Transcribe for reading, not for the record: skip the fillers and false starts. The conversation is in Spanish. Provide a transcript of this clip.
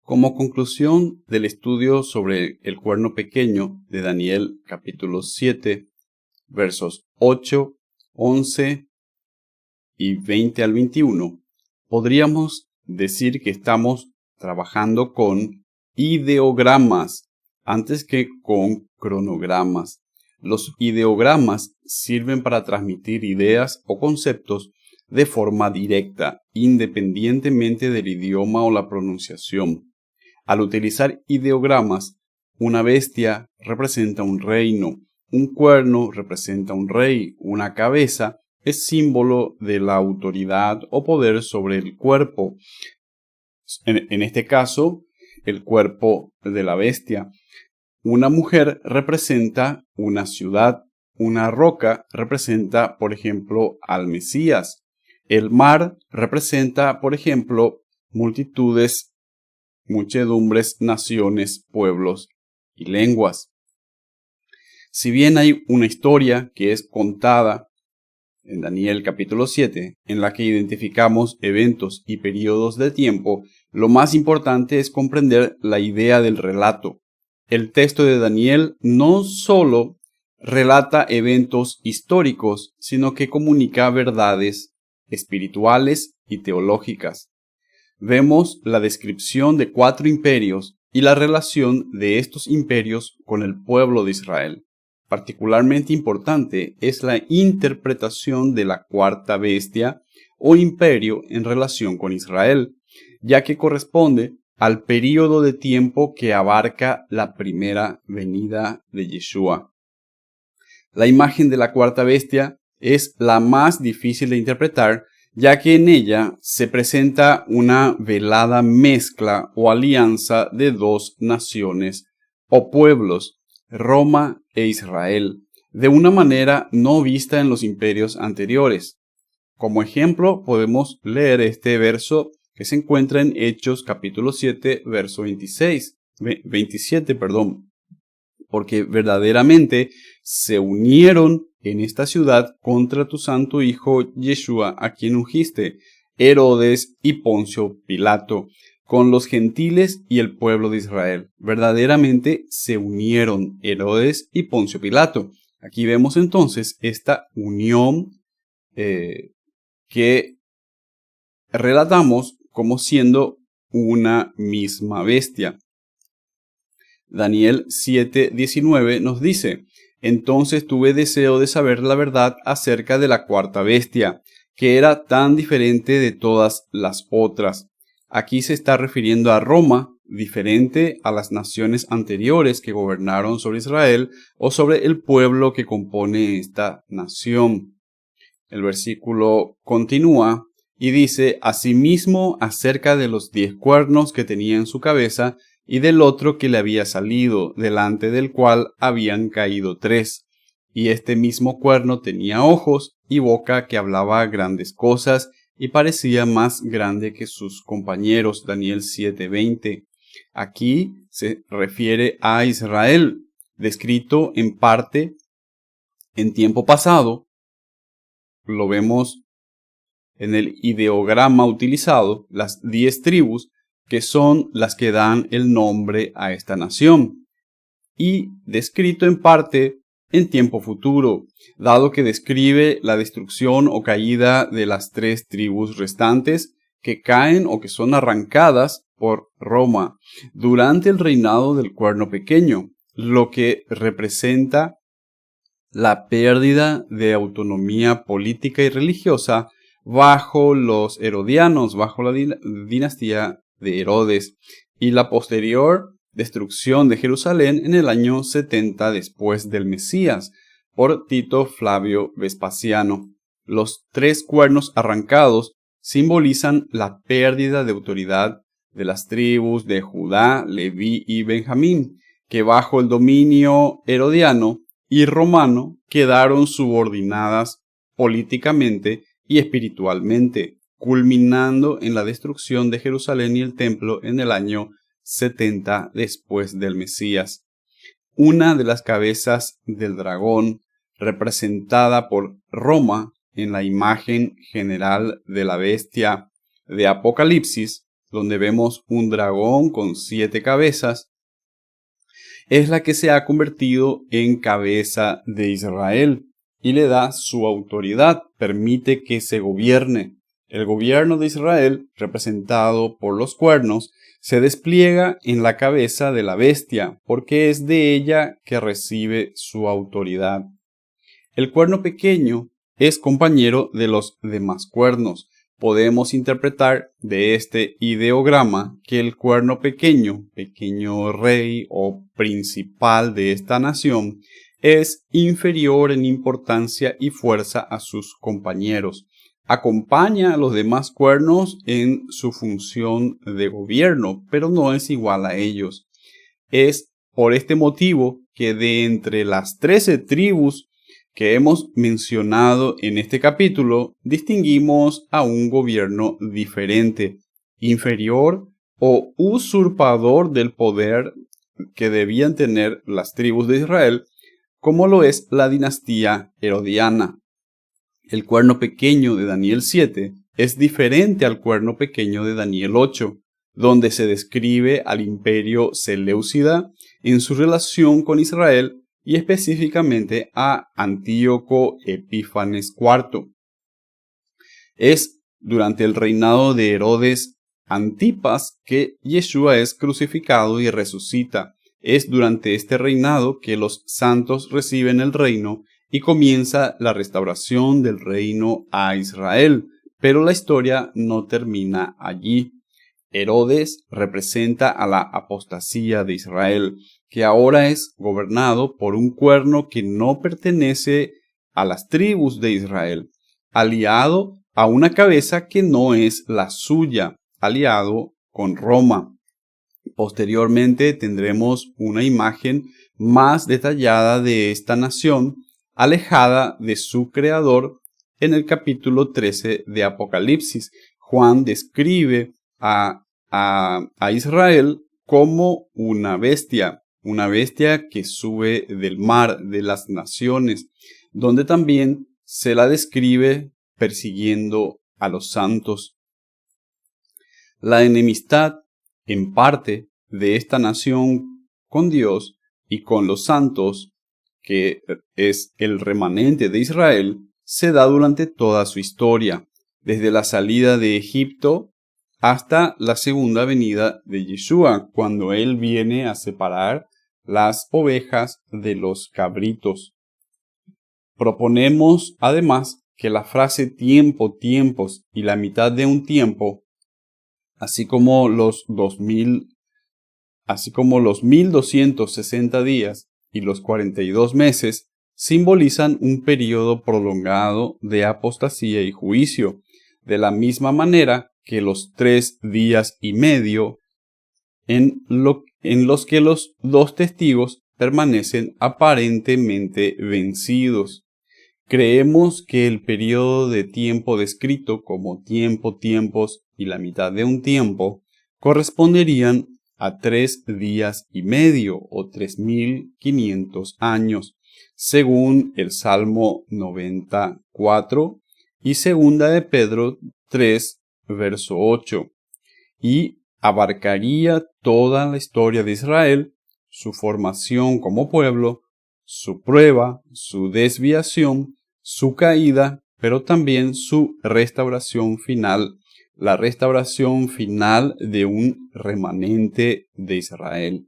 Como conclusión del estudio sobre el cuerno pequeño de Daniel capítulo 7, versos 8, 11 y 20 al 21, podríamos decir que estamos trabajando con ideogramas antes que con cronogramas. Los ideogramas sirven para transmitir ideas o conceptos de forma directa, independientemente del idioma o la pronunciación. Al utilizar ideogramas, una bestia representa un reino, un cuerno representa un rey, una cabeza es símbolo de la autoridad o poder sobre el cuerpo. En este caso, el cuerpo de la bestia. Una mujer representa una ciudad, una roca representa, por ejemplo, al Mesías. El mar representa, por ejemplo, multitudes, muchedumbres, naciones, pueblos y lenguas. Si bien hay una historia que es contada en Daniel capítulo 7, en la que identificamos eventos y periodos de tiempo, lo más importante es comprender la idea del relato. El texto de Daniel no solo relata eventos históricos, sino que comunica verdades espirituales y teológicas. Vemos la descripción de 4 imperios y la relación de estos imperios con el pueblo de Israel. Particularmente importante es la interpretación de la cuarta bestia o imperio en relación con Israel, ya que corresponde al período de tiempo que abarca la primera venida de Yeshua. La imagen de la cuarta bestia es la más difícil de interpretar, ya que en ella se presenta una velada mezcla o alianza de 2 naciones o pueblos, Roma e Israel, de una manera no vista en los imperios anteriores. Como ejemplo, podemos leer este verso que se encuentra en Hechos capítulo 7, verso 27, porque verdaderamente se unieron en esta ciudad contra tu santo hijo Yeshua, a quien ungiste, Herodes y Poncio Pilato, con los gentiles y el pueblo de Israel. Verdaderamente se unieron Herodes y Poncio Pilato. Aquí vemos entonces esta unión que relatamos como siendo una misma bestia. Daniel 7:19 nos dice: entonces tuve deseo de saber la verdad acerca de la cuarta bestia, que era tan diferente de todas las otras. Aquí se está refiriendo a Roma, diferente a las naciones anteriores que gobernaron sobre Israel o sobre el pueblo que compone esta nación. El versículo continúa y dice: asimismo acerca de los 10 cuernos que tenía en su cabeza y del otro que le había salido, delante del cual habían caído 3. Y este mismo cuerno tenía ojos y boca que hablaba grandes cosas y parecía más grande que sus compañeros. Daniel 7:20. Aquí se refiere a Israel, descrito en parte en tiempo pasado. Lo vemos en el ideograma utilizado, las 10 tribus, que son las que dan el nombre a esta nación, y descrito en parte en tiempo futuro, dado que describe la destrucción o caída de las 3 tribus restantes que caen o que son arrancadas por Roma durante el reinado del cuerno pequeño, lo que representa la pérdida de autonomía política y religiosa bajo los herodianos, bajo la dinastía de Herodes, y la posterior destrucción de Jerusalén en el año 70 después del Mesías por Tito Flavio Vespasiano. Los 3 cuernos arrancados simbolizan la pérdida de autoridad de las tribus de Judá, Leví y Benjamín, que bajo el dominio herodiano y romano quedaron subordinadas políticamente y espiritualmente, culminando en la destrucción de Jerusalén y el templo en el año 70 después del Mesías. Una de las cabezas del dragón, representada por Roma en la imagen general de la bestia de Apocalipsis, donde vemos un dragón con 7 cabezas, es la que se ha convertido en cabeza de Israel y le da su autoridad, permite que se gobierne. El gobierno de Israel, representado por los cuernos, se despliega en la cabeza de la bestia, porque es de ella que recibe su autoridad. El cuerno pequeño es compañero de los demás cuernos. Podemos interpretar de este ideograma que el cuerno pequeño, pequeño rey o principal de esta nación, es inferior en importancia y fuerza a sus compañeros. Acompaña a los demás cuernos en su función de gobierno, pero no es igual a ellos. Es por este motivo que de entre las 13 tribus que hemos mencionado en este capítulo, distinguimos a un gobierno diferente, inferior o usurpador del poder que debían tener las tribus de Israel, como lo es la dinastía herodiana. El cuerno pequeño de Daniel 7 es diferente al cuerno pequeño de Daniel 8, donde se describe al imperio seleucida en su relación con Israel y específicamente a Antíoco Epífanes IV. Es durante el reinado de Herodes Antipas que Yeshua es crucificado y resucita. Es durante este reinado que los santos reciben el reino y comienza la restauración del reino a Israel. Pero la historia no termina allí. Herodes representa a la apostasía de Israel, que ahora es gobernado por un cuerno que no pertenece a las tribus de Israel, aliado a una cabeza que no es la suya, aliado con Roma. Posteriormente tendremos una imagen más detallada de esta nación, alejada de su creador, en el capítulo 13 de Apocalipsis. Juan describe a Israel como una bestia que sube del mar de las naciones, donde también se la describe persiguiendo a los santos. La enemistad, en parte, de esta nación con Dios y con los santos, que es el remanente de Israel, se da durante toda su historia, desde la salida de Egipto hasta la segunda venida de Yeshua, cuando Él viene a separar las ovejas de los cabritos. Proponemos, además, que la frase tiempo, tiempos y la mitad de un tiempo, así como los 1260 días y los 42 meses, simbolizan un periodo prolongado de apostasía y juicio, de la misma manera que los 3 días y medio en los que los 2 testigos permanecen aparentemente vencidos. Creemos que el periodo de tiempo descrito como tiempo, tiempos y la mitad de un tiempo corresponderían a 3 días y medio o 3500 años, según el Salmo 94 y segunda de Pedro 3, verso 8, y abarcaría toda la historia de Israel, su formación como pueblo, su prueba, su desviación, su caída, pero también su restauración final, la restauración final de un remanente de Israel.